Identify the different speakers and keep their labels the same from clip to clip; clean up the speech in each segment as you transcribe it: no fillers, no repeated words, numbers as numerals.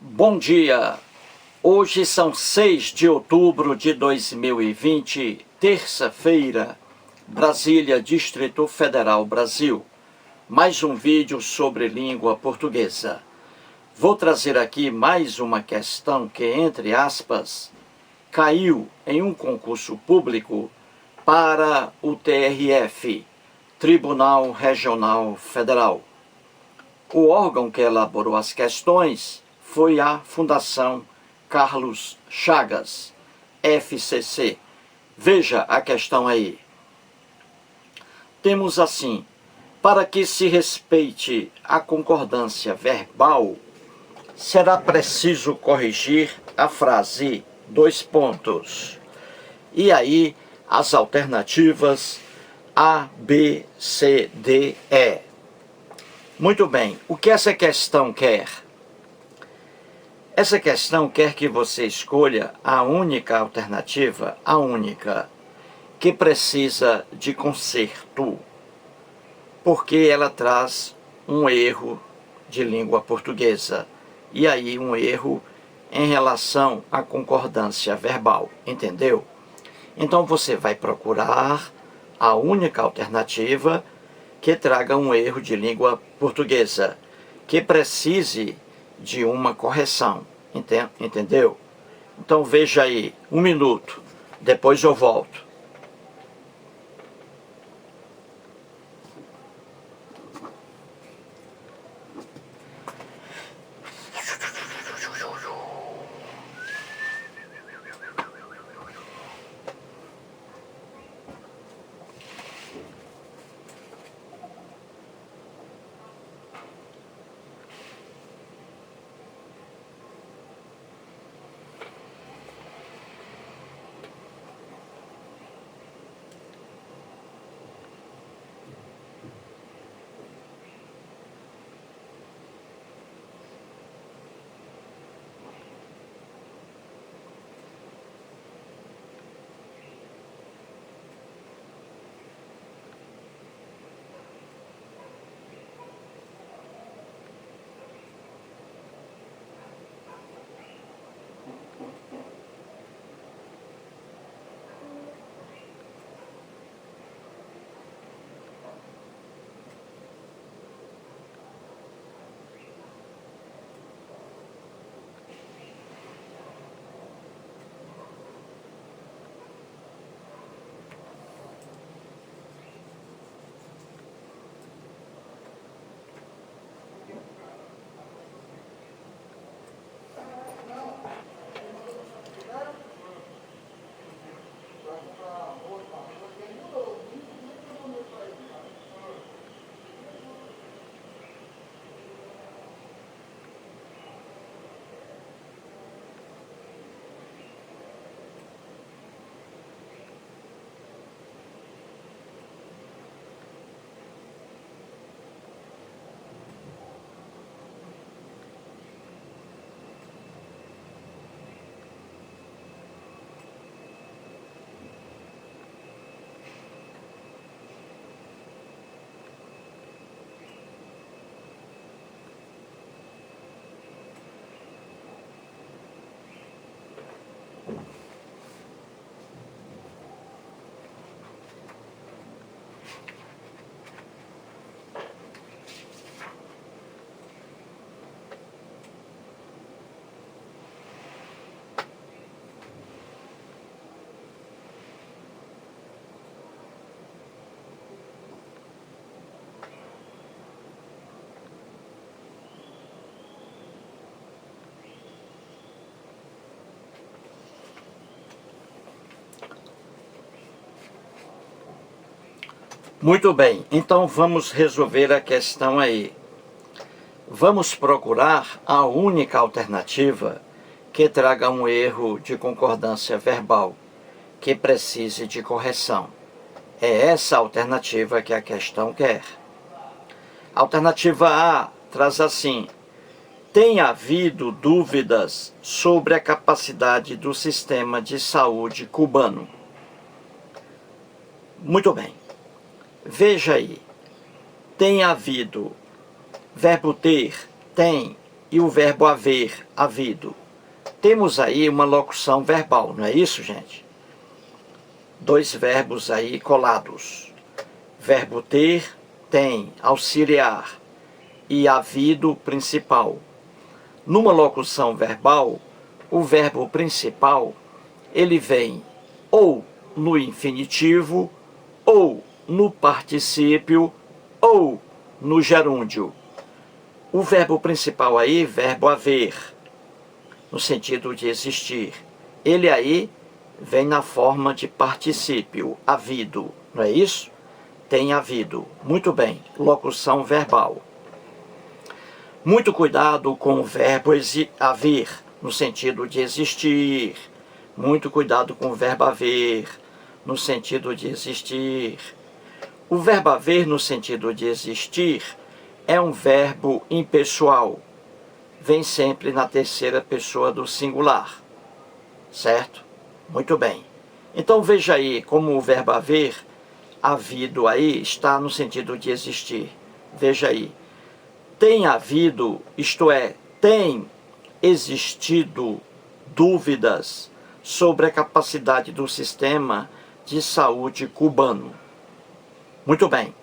Speaker 1: Bom dia! Hoje são 6 de outubro de 2020, terça-feira, Brasília, Distrito Federal, Brasil. Mais um vídeo sobre língua portuguesa. Vou trazer aqui mais uma questão que, entre aspas, caiu em um concurso público para o TRF, Tribunal Regional Federal. O órgão que elaborou as questões foi a Fundação Carlos Chagas, FCC. Veja a questão aí. Temos assim: para que se respeite a concordância verbal, será preciso corrigir a frase, dois pontos. E aí, as alternativas A, B, C, D, E. Muito bem, o que essa questão quer? Essa questão quer que você escolha a única alternativa, a única, que precisa de conserto, porque ela traz um erro de língua portuguesa, e aí um erro em relação à concordância verbal, entendeu? Então você vai procurar a única alternativa que traga um erro de língua portuguesa, que precise de uma correção, entendeu? Então veja aí, 1 minuto, depois eu volto. Muito bem, então vamos resolver a questão aí. Vamos procurar a única alternativa que traga um erro de concordância verbal, que precise de correção. É essa alternativa que a questão quer. Alternativa A traz assim: tem havido dúvidas sobre a capacidade do sistema de saúde cubano. Muito bem. Veja aí, tem havido, verbo ter, tem, e o verbo haver, havido. Temos aí uma locução verbal, não é isso, gente? Dois verbos aí colados. Verbo ter, tem, auxiliar, e havido, principal. Numa locução verbal, o verbo principal, ele vem ou no infinitivo, ou no particípio, ou no gerúndio. O verbo principal aí, verbo haver, no sentido de existir. Ele aí vem na forma de particípio, havido, não é isso? Tem havido. Muito bem, locução verbal. Muito cuidado com o verbo haver, no sentido de existir. Muito cuidado com o verbo haver, no sentido de existir. O verbo haver, no sentido de existir, é um verbo impessoal. Vem sempre na terceira pessoa do singular. Certo? Muito bem. Então veja aí como o verbo haver, havido aí, está no sentido de existir. Veja aí. Tem havido, isto é, tem existido dúvidas sobre a capacidade do sistema de saúde cubano. Muito bem.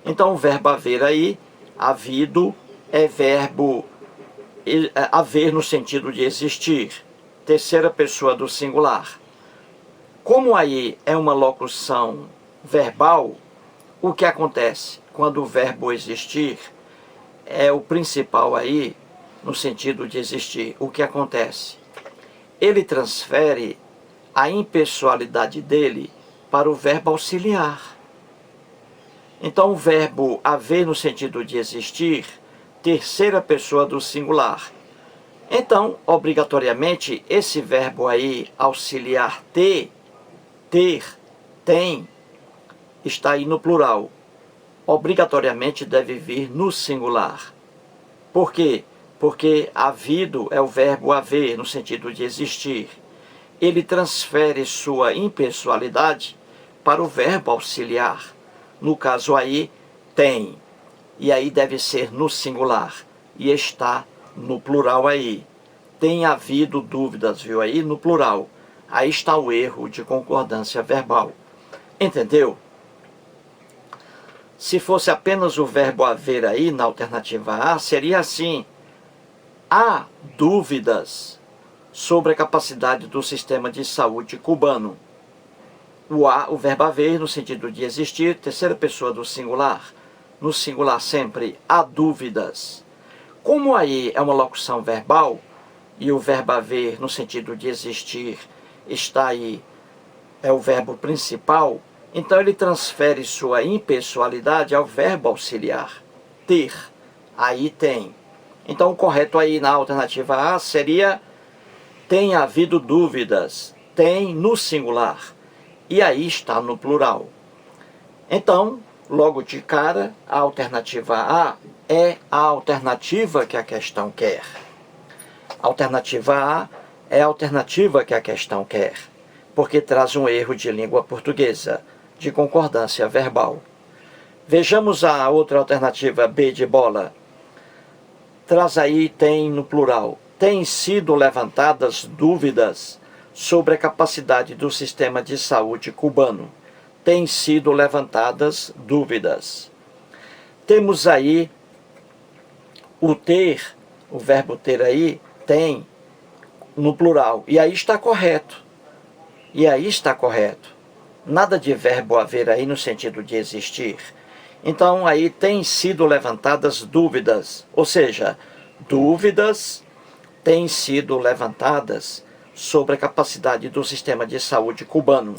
Speaker 1: Então o verbo haver aí, havido, é verbo haver no sentido de existir. Terceira pessoa do singular. Como aí é uma locução verbal, o que acontece quando o verbo existir é o principal aí, no sentido de existir? O que acontece? Ele transfere a impessoalidade dele para o verbo auxiliar. Então o verbo haver no sentido de existir, terceira pessoa do singular. Então, obrigatoriamente, esse verbo aí, auxiliar ter, tem, está aí no plural. Obrigatoriamente deve vir no singular. Por quê? Porque havido é o verbo haver, no sentido de existir. Ele transfere sua impessoalidade para o verbo auxiliar. No caso aí, tem. E aí deve ser no singular. E está no plural aí. Tem havido dúvidas, viu aí? No plural. Aí está o erro de concordância verbal. Entendeu? Se fosse apenas o verbo haver aí, na alternativa A, seria assim. Há dúvidas sobre a capacidade do sistema de saúde cubano. O verbo haver, no sentido de existir, terceira pessoa do singular. No singular sempre, há dúvidas. Como aí é uma locução verbal, e o verbo haver, no sentido de existir, está aí, é o verbo principal, então ele transfere sua impessoalidade ao verbo auxiliar, ter. Aí tem. Então o correto aí na alternativa A seria tem havido dúvidas, tem no singular, e aí está no plural. Então, logo de cara, a alternativa A é a alternativa que a questão quer. A alternativa A é a alternativa que a questão quer, porque traz um erro de língua portuguesa, de concordância verbal. Vejamos a outra alternativa, B de bola. Traz aí, tem no plural. Têm sido levantadas dúvidas sobre a capacidade do sistema de saúde cubano. Têm sido levantadas dúvidas. Temos aí o ter, o verbo ter aí, tem no plural. E aí está correto. E aí está correto. Nada de verbo haver aí no sentido de existir. Então aí têm sido levantadas dúvidas. Ou seja, dúvidas têm sido levantadas sobre a capacidade do sistema de saúde cubano.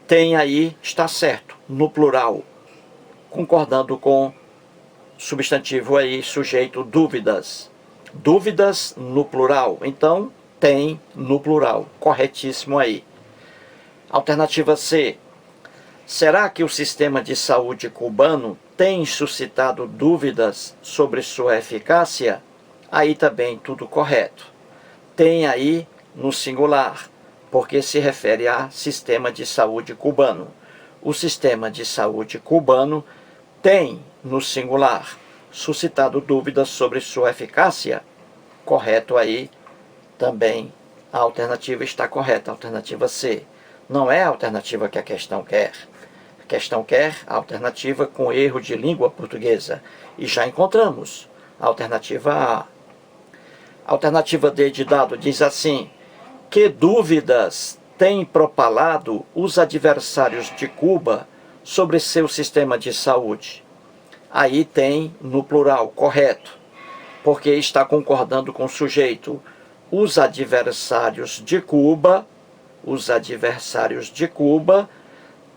Speaker 1: Tem aí, está certo, no plural, concordando com substantivo aí, sujeito dúvidas. Dúvidas no plural, então tem no plural, corretíssimo aí. Alternativa C. Será que o sistema de saúde cubano tem suscitado dúvidas sobre sua eficácia? Aí também tudo correto. Tem aí no singular, porque se refere a sistema de saúde cubano. O sistema de saúde cubano tem no singular suscitado dúvidas sobre sua eficácia? correto aí também. A alternativa está correta, a alternativa C. Não é a alternativa que a questão quer. A questão quer a alternativa com erro de língua portuguesa. E já encontramos a alternativa A. A alternativa D de dado diz assim: que dúvidas têm propalado os adversários de Cuba sobre seu sistema de saúde? Aí tem no plural, correto, porque está concordando com o sujeito. Os adversários de Cuba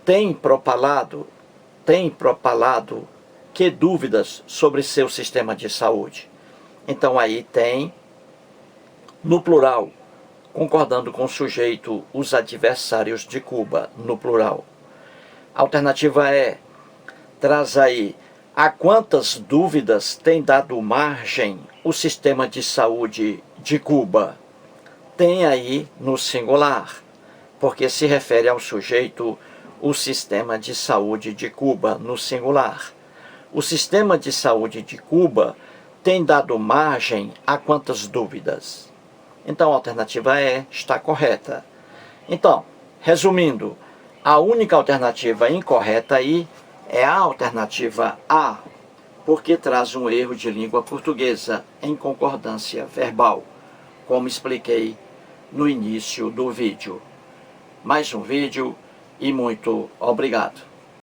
Speaker 1: têm propalado que dúvidas sobre seu sistema de saúde? Então aí tem no plural, concordando com o sujeito, os adversários de Cuba, no plural. A alternativa E traz aí: a quantas dúvidas tem dado margem o sistema de saúde de Cuba? Tem aí no singular, porque se refere ao sujeito, o sistema de saúde de Cuba, no singular. O sistema de saúde de Cuba tem dado margem a quantas dúvidas? Então a alternativa E está correta. Então, resumindo, a única alternativa incorreta aí é a alternativa A, porque traz um erro de língua portuguesa em concordância verbal, como expliquei no início do vídeo. Mais um vídeo e muito obrigado.